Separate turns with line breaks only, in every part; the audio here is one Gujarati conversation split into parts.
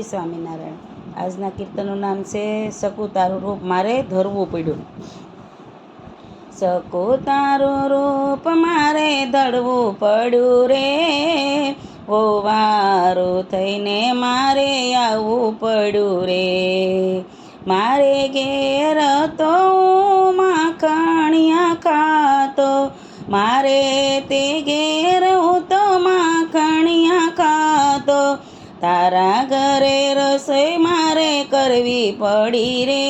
સ્વામિનારાયણ। આજના કીર્તનનું નામ છે શકું તારું રૂપ મારે ધરવું પડ્યું। શકું તારું રૂપ મારે ધરવું પડ્યું રે, ઓ વારું થઈને મારે આવવું પડ્યું રે। મારે ઘેર તો માખણિયા ખાતો, મારે તે ઘેર હું તો માખણિયા ખાતો, તારા ઘરે રસોઈ મારે કરવી પડી રે,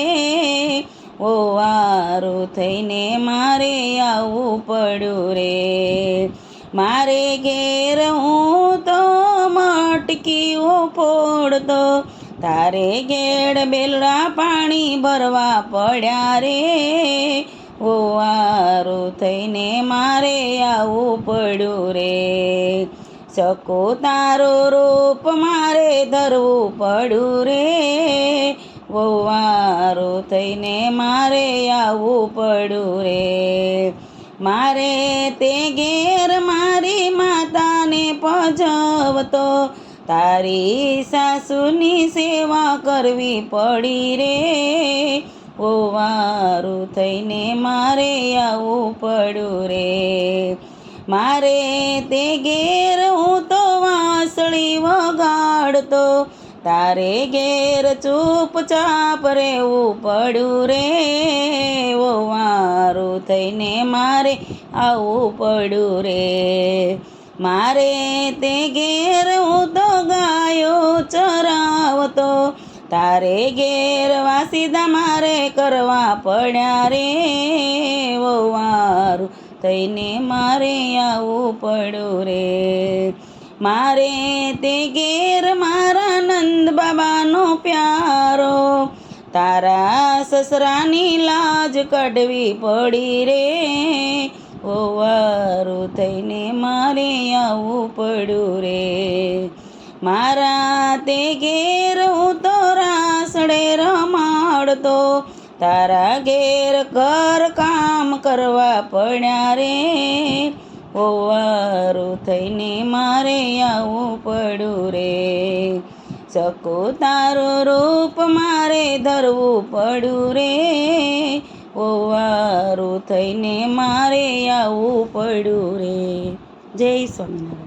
ઓ વારું થઈને મારે આવવું પડ્યું રે। મારે ઘેર હું તો મટકીઓ ફોડતો, તારે ઘેર બેલડા પાણી ભરવા પડ્યા રે, ઓ વારું થઈને મારે આવવું પડ્યું રે। શકું તારું રૂપ મારે ધરવું પડ્યું રે, ઓ વારું થઈને મારે આવવું પડ્યું રે। મારે તે ઘેર મારી માતાને પજવતો, તારી સાસુની સેવા કરવી પડી રે, ઓ વારું થઈને મારે આવવું પડ્યું રે। મારે તે ઘેર હું તો વાંસળી વગાડતો, તારે ઘેર ચૂપચાપ રહેવું પડ્યું રે, ઓ વારું થઈને મારે આવવું પડ્યું રે। મારે તે ઘેર હું તો ગાયો ચરાવતો, તારે ઘેર વાસીદા મારે કરવા પડ્યા રે, ઓ વારું થઈને મારે આવવું પડ્યું રે। મારે તે ઘેર મારા નંદ બાબાનો પ્યારો, તારા સસરાની લાજ કાઢવી પડી રે, ઓ વારું થઈને મારે આવવું પડ્યું રે। મારા તે ઘેર હું તો રાસડે રમાડતો, તારા ઘેર ઘર કામ કરવા પડ્યા રે, ઓ વારું થઈને મારે આવવું પડ્યું રે। શકું તારું રૂપ મારે ધરવું પડ્યું રે, ઓ વારું થઈને મારે આવવું પડ્યું રે। જય સ્વામિનારાયણ।